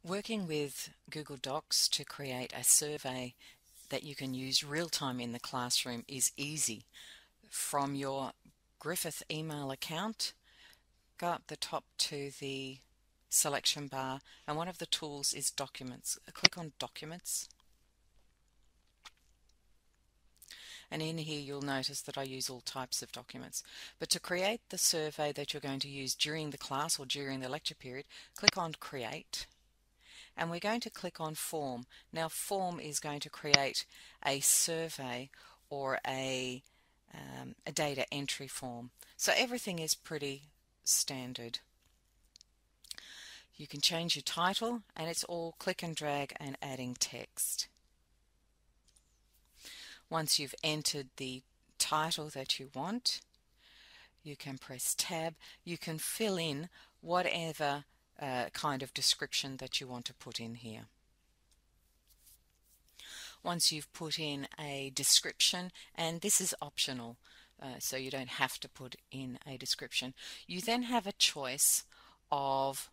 Working with Google Docs to create a survey that you can use real-time in the classroom is easy. From your Griffith email account, go up the top to the selection bar, and one of the tools is Documents. Click on Documents, and in here you'll notice that I use all types of documents. But to create the survey that you're going to use during the class or during the lecture period, click on Create, and we're going to click on Form. Now Form is going to create a survey or a data entry form. So everything is pretty standard. You can change your title, and it's all click and drag and adding text. Once you've entered the title that you want, you can press Tab. You can fill in whatever kind of description that you want to put in here. Once you've put in a description, and this is optional, so you don't have to put in a description, you then have a choice of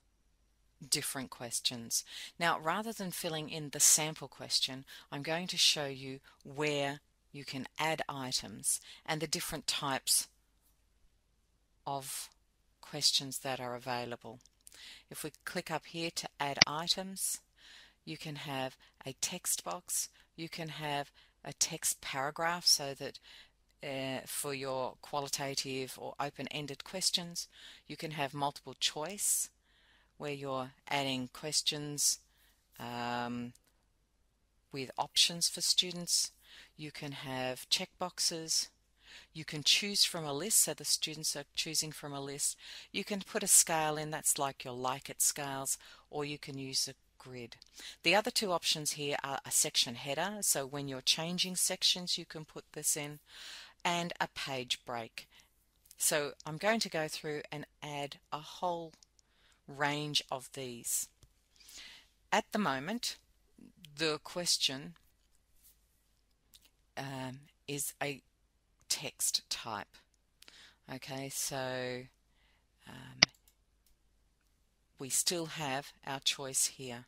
different questions. Now, rather than filling in the sample question, I'm going to show you where you can add items and the different types of questions that are available. If we click up here to add items, you can have a text box, you can have a text paragraph, so that for your qualitative or open-ended questions, you can have multiple choice, where you're adding questions with options for students. You can have checkboxes. You can choose from a list, so the students are choosing from a list. You can put a scale in, that's like your like-it scales, or you can use a grid. The other two options here are a section header, so when you're changing sections you can put this in, and a page break. So I'm going to go through and add a whole range of these. At the moment, the question is a text type. Okay, so we still have our choice here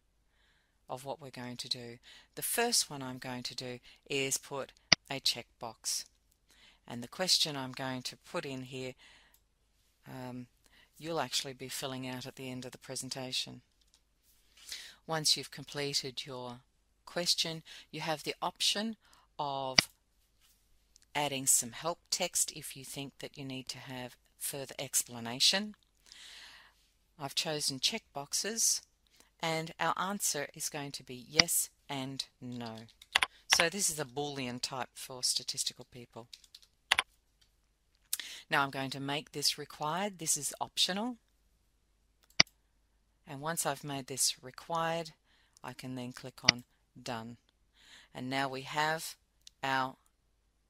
of what we're going to do. The first one I'm going to do is put a checkbox, and the question I'm going to put in here you'll actually be filling out at the end of the presentation. Once you've completed your question, you have the option of adding some help text if you think that you need to have further explanation. I've chosen checkboxes, and our answer is going to be yes and no. So this is a Boolean type for statistical people. Now I'm going to make this required. This is optional. And once I've made this required, I can then click on Done. And now we have our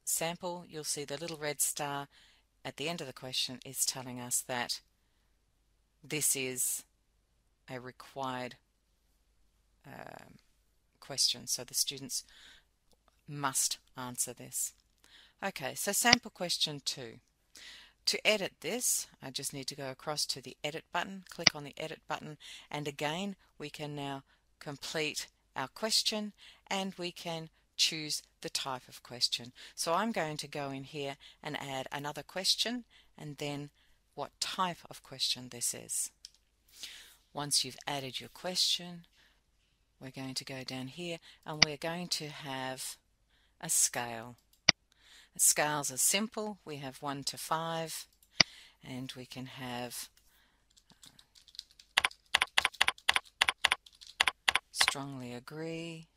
sample. You'll see the little red star at the end of the question is telling us that this is a required question, so the students must answer this. Okay, so sample question 2. To edit this, I just need to go across to the Edit button, click on the Edit button, and again we can now complete our question, and we can choose the type of question. So I'm going to go in here and add another question, and then what type of question this is. Once you've added your question, we're going to go down here, and we're going to have a scale. Scales are simple. We have 1 to 5, and we can have strongly agree,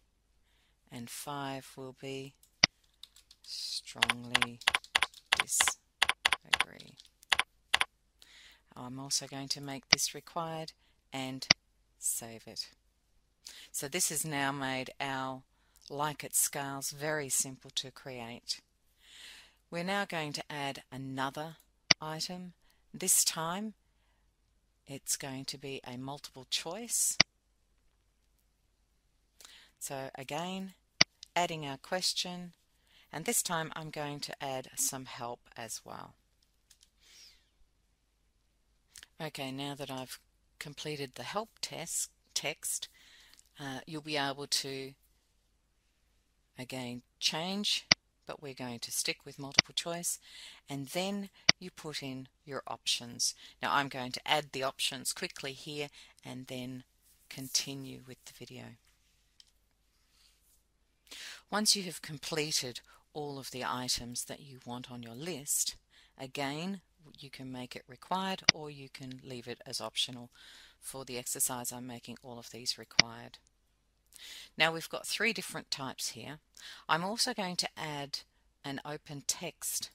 and 5 will be strongly disagree. I'm also going to make this required and save it. So this has now made our like-it scales very simple to create. We're now going to add another item. This time it's going to be a multiple choice. So again, adding our question, and this time I'm going to add some help as well. Okay, now that I've completed the help text, you'll be able to again change, but we're going to stick with multiple choice, and then you put in your options. Now I'm going to add the options quickly here and then continue with the video. Once you have completed all of the items that you want on your list, again you can make it required or you can leave it as optional. For the exercise I'm making all of these required. Now we've got 3 different types here. I'm also going to add an open text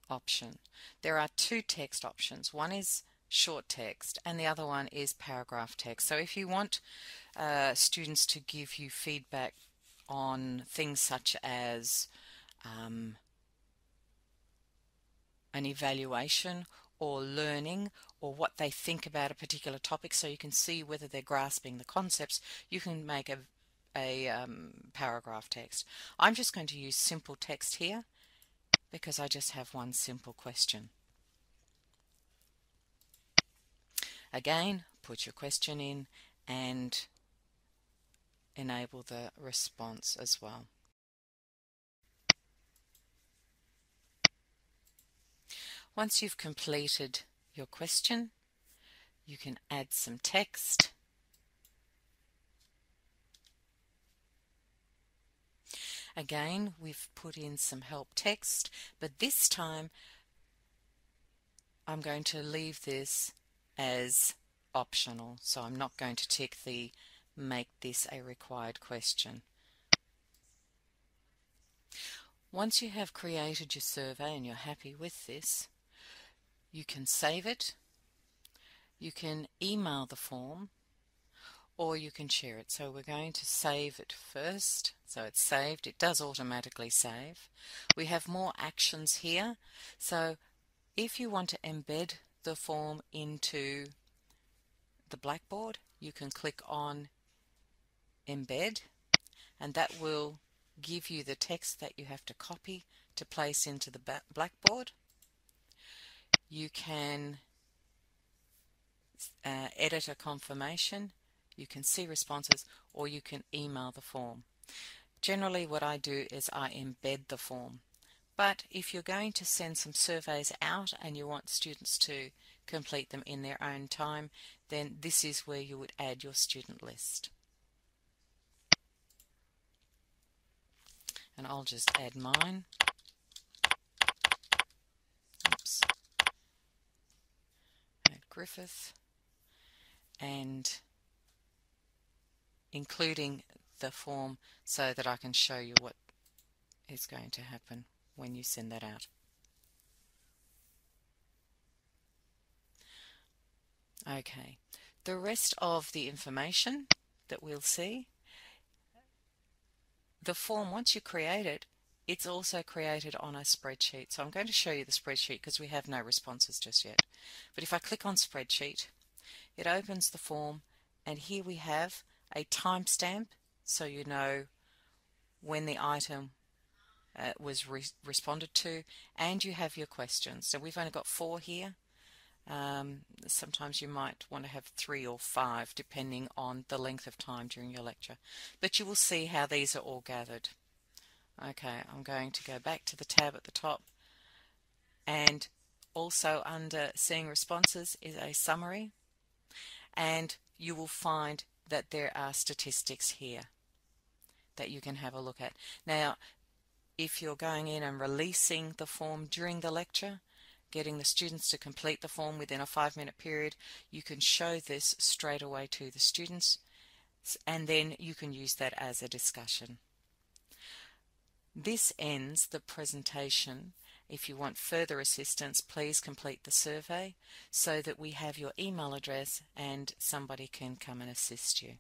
option. There are 2 text options. One is short text and the other one is paragraph text. So if you want students to give you feedback on things such as an evaluation or learning or what they think about a particular topic, so you can see whether they're grasping the concepts, you can make a paragraph text. I'm just going to use simple text here because I just have one simple question. Again, put your question in and enable the response as well. Once you've completed your question, you can add some text. Again, we've put in some help text, but this time I'm going to leave this as optional, so I'm not going to tick the make this a required question. Once you have created your survey and you're happy with this, you can save it, you can email the form, or you can share it. So we're going to save it first. So it's saved. It does automatically save. We have more actions here. So if you want to embed the form into the Blackboard, you can click on Embed, and that will give you the text that you have to copy to place into the Blackboard. You can edit a confirmation, you can see responses, or you can email the form. Generally what I do is I embed the form, but if you're going to send some surveys out and you want students to complete them in their own time, then this is where you would add your student list. And I'll just add mine. Oops. Add Griffith, and including the form so that I can show you what is going to happen when you send that out. Okay, the rest of the information that we'll see, the form, once you create it, it's also created on a spreadsheet. So I'm going to show you the spreadsheet because we have no responses just yet. But if I click on spreadsheet, it opens the form, and here we have a timestamp so you know when the item was responded to, and you have your questions. So we've only got 4 here. Sometimes you might want to have 3 or 5 depending on the length of time during your lecture, but you will see how these are all gathered. Okay, I'm going to go back to the tab at the top, and also under seeing responses is a summary, and you will find that there are statistics here that you can have a look at. Now if you're going in and releasing the form during the lecture, getting the students to complete the form within a 5-minute period, you can show this straight away to the students, and then you can use that as a discussion. This ends the presentation. If you want further assistance, please complete the survey so that we have your email address and somebody can come and assist you.